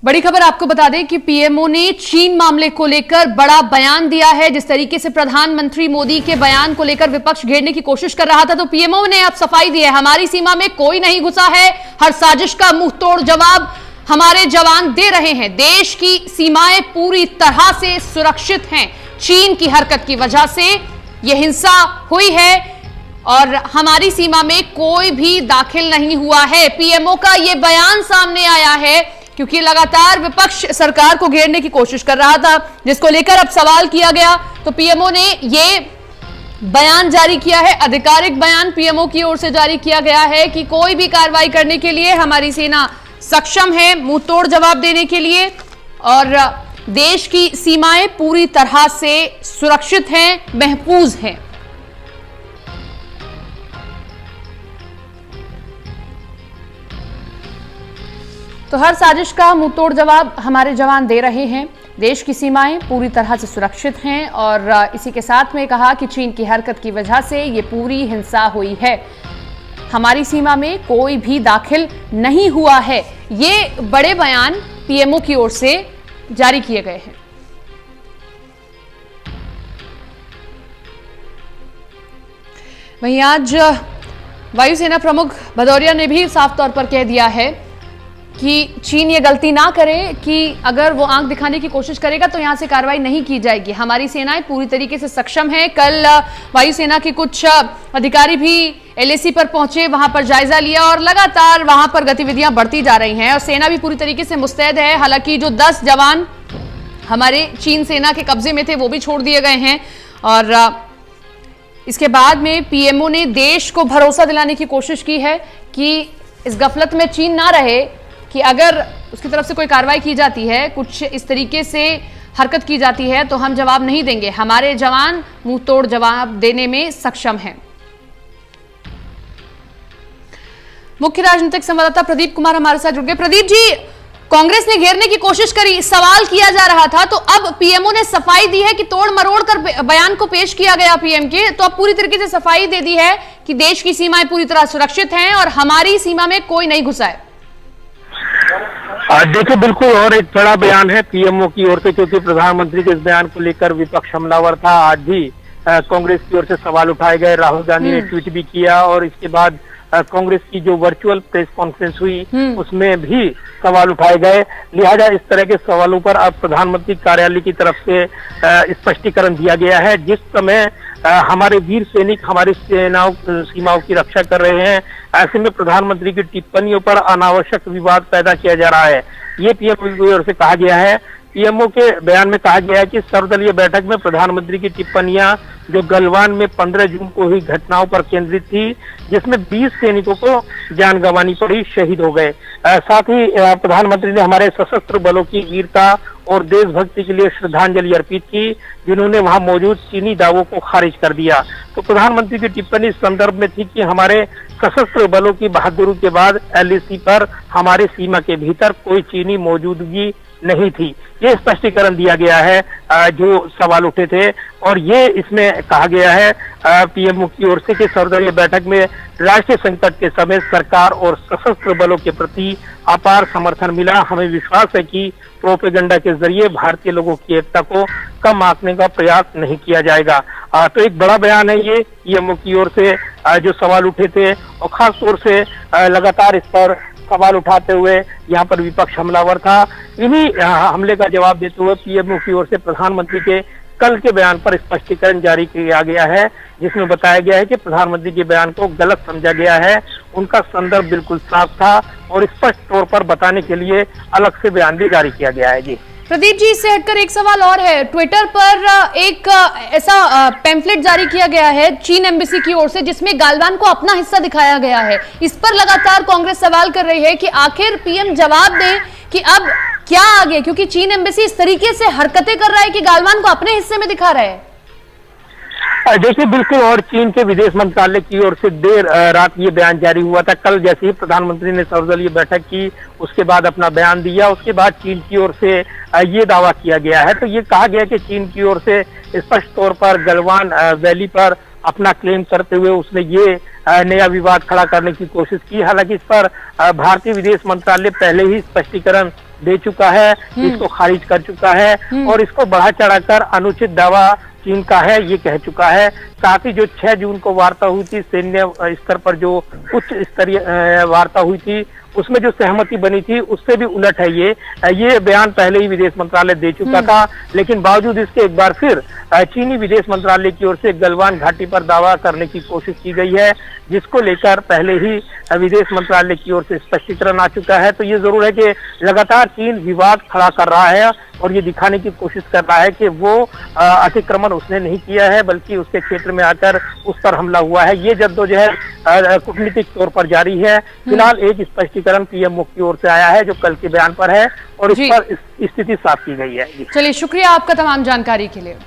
बड़ी खबर आपको बता दें कि पीएमओ ने चीन मामले को लेकर बड़ा बयान दिया है। जिस तरीके से प्रधानमंत्री मोदी के बयान को लेकर विपक्ष घेरने की कोशिश कर रहा था, तो पीएमओ ने अब सफाई दी है। हमारी सीमा में कोई नहीं घुसा है, हर साजिश का मुंहतोड़ जवाब हमारे जवान दे रहे हैं। देश की सीमाएं पूरी तरह से सुरक्षित हैं। चीन की हरकत की वजह से यह हिंसा हुई है और हमारी सीमा में कोई भी दाखिल नहीं हुआ है। पीएमओ का यह बयान सामने आया है क्योंकि लगातार विपक्ष सरकार को घेरने की कोशिश कर रहा था, जिसको लेकर अब सवाल किया गया। तो पीएमओ ने ये बयान जारी किया है, आधिकारिक बयान पीएमओ की ओर से जारी किया गया है कि कोई भी कार्रवाई करने के लिए हमारी सेना सक्षम है, मुंहतोड़ जवाब देने के लिए, और देश की सीमाएं पूरी तरह से सुरक्षित हैं, महफूज हैं। तो हर साजिश का मुंहतोड़ जवाब हमारे जवान दे रहे हैं। देश की सीमाएं पूरी तरह से सुरक्षित हैं और इसी के साथ में कहा कि चीन की हरकत की वजह से ये पूरी हिंसा हुई है। हमारी सीमा में कोई भी दाखिल नहीं हुआ है। ये बड़े बयान पीएमओ की ओर से जारी किए गए हैं। वहीं आज वायुसेना प्रमुख भदौरिया ने भी साफ तौर पर कह दिया है कि चीन ये गलती ना करे कि अगर वो आंख दिखाने की कोशिश करेगा तो यहां से कार्रवाई नहीं की जाएगी। हमारी सेनाएं पूरी तरीके से सक्षम है। कल वायुसेना के कुछ अधिकारी भी एलएसी पर पहुंचे, वहां पर जायजा लिया और लगातार वहां पर गतिविधियां बढ़ती जा रही हैं और सेना भी पूरी तरीके से मुस्तैद है। हालांकि जो 10 जवान हमारे चीन सेना के कब्जे में थे वो भी छोड़ दिए गए हैं और इसके बाद में पीएमओ ने देश को भरोसा दिलाने की कोशिश की है कि इस गफलत में चीन ना रहे कि अगर उसकी तरफ से कोई कार्रवाई की जाती है, कुछ इस तरीके से हरकत की जाती है तो हम जवाब नहीं देंगे। हमारे जवान मुंहतोड़ जवाब देने में सक्षम हैं। मुख्य राजनीतिक संवाददाता प्रदीप कुमार हमारे साथ जुड़ गए। प्रदीप जी, कांग्रेस ने घेरने की कोशिश करी, सवाल किया जा रहा था, तो अब पीएमओ ने सफाई दी है कि तोड़ मरोड़ कर बयान को पेश किया गया पीएम के, तो अब पूरी तरीके से सफाई दे दी है कि देश की सीमाएं पूरी तरह सुरक्षित हैं और हमारी सीमा में कोई नहीं घुसा है। देखिए, बिल्कुल, और एक बड़ा बयान है पीएमओ की ओर से, क्योंकि प्रधानमंत्री के इस बयान को लेकर विपक्ष हमलावर था। आज भी कांग्रेस की ओर से सवाल उठाए गए। राहुल गांधी ने ट्वीट भी किया और इसके बाद कांग्रेस की जो वर्चुअल प्रेस कॉन्फ्रेंस हुई उसमें भी सवाल उठाए गए। लिहाजा इस तरह के सवालों पर अब प्रधानमंत्री कार्यालय की तरफ से स्पष्टीकरण दिया गया है। जिस समय हमारे वीर सैनिक हमारी सीमाओं की रक्षा कर रहे हैं, ऐसे में प्रधानमंत्री की टिप्पणियों पर अनावश्यक विवाद पैदा किया जा रहा है, ये पीएमओ की ओर से कहा गया है। पीएमओ के बयान में कहा गया है कि सर्वदलीय बैठक में प्रधानमंत्री की टिप्पणियां जो गलवान में 15 जून को हुई घटनाओं पर केंद्रित थी, जिसमें 20 सैनिकों को जान गंवानी पड़ी, शहीद हो गए। साथ ही प्रधानमंत्री ने हमारे सशस्त्र बलों की वीरता और देशभक्ति के लिए श्रद्धांजलि अर्पित की, जिन्होंने वहां मौजूद चीनी दावों को खारिज कर दिया। तो प्रधानमंत्री की टिप्पणी इस संदर्भ में थी कि हमारे सशस्त्र बलों की बहादुरी के बाद एलएसी पर हमारे सीमा के भीतर कोई चीनी मौजूदगी नहीं थी। ये स्पष्टीकरण दिया गया है जो सवाल उठे थे, और ये इसमें कहा गया है पीएमओ की ओर से कि सर्वदलीय बैठक में राष्ट्रीय संकट के समय सरकार और सशस्त्र बलों के प्रति अपार समर्थन मिला। हमें विश्वास है कि प्रोपेगेंडा के जरिए भारतीय लोगों की एकता को कम आंकने का प्रयास नहीं किया जाएगा। तो एक बड़ा बयान है ये पीएमओ की ओर से जो सवाल उठे थे, और खास तौर से लगातार इस पर सवाल उठाते हुए यहाँ पर विपक्ष हमलावर था। इन्हीं हमले का जवाब देते हुए पीएमओ की ओर से प्रधानमंत्री के कल के बयान पर स्पष्टीकरण जारी किया गया है, जिसमें बताया गया है कि प्रधानमंत्री के बयान को गलत समझा गया है। उनका संदर्भ बिल्कुल साफ था और स्पष्ट तौर पर बताने के लिए अलग से बयान भी जारी किया गया है। जी प्रदीप जी, इससे हटकर एक सवाल और है। ट्विटर पर एक ऐसा पैम्फलेट जारी किया गया है चीन एम्बेसी की ओर से, जिसमें गालवान को अपना हिस्सा दिखाया गया है। इस पर लगातार कांग्रेस सवाल कर रही है कि आखिर पीएम जवाब दे कि अब क्या आगे, क्योंकि चीन एम्बेसी इस तरीके से हरकतें कर रहा है कि गालवान को अपने हिस्से में दिखा रहा है। देखिए, बिल्कुल, और चीन के विदेश मंत्रालय की ओर से देर रात ये बयान जारी हुआ था। कल जैसे ही प्रधानमंत्री ने सर्वदलीय बैठक की, उसके बाद अपना बयान दिया, उसके बाद चीन की ओर से ये दावा किया गया है। तो ये कहा गया कि चीन की ओर से स्पष्ट तौर पर गलवान वैली पर अपना क्लेम करते हुए उसने ये नया विवाद खड़ा करने की कोशिश की। हालांकि इस पर भारतीय विदेश मंत्रालय पहले ही स्पष्टीकरण दे चुका है, इसको खारिज कर चुका है और इसको बढ़ा चढ़ाकर अनुचित दावा चीन का है ये कह चुका है। साथ ही जो 6 जून को वार्ता हुई थी, सैन्य स्तर पर जो उच्च स्तरीय वार्ता हुई थी, उसमें जो सहमति बनी थी उससे भी उलट है ये बयान पहले ही विदेश मंत्रालय दे चुका था। लेकिन बावजूद इसके एक बार फिर चीनी विदेश मंत्रालय की ओर से गलवान घाटी पर दावा करने की कोशिश की गई है, जिसको लेकर पहले ही विदेश मंत्रालय की ओर से स्पष्टीकरण आ चुका है। तो ये जरूर है कि लगातार चीन विवाद खड़ा कर रहा है और ये दिखाने की कोशिश कर रहा है कि वो अतिक्रमण उसने नहीं किया है, बल्कि उसके क्षेत्र में आकर उस पर हमला हुआ है। ये जद्दोजहद कूटनीतिक तौर पर जारी है। फिलहाल एक स्पष्टीकरण पीएमओ की ओर से आया है जो कल के बयान पर है और इस पर स्थिति साफ की गई है। चलिए, शुक्रिया आपका तमाम जानकारी के लिए।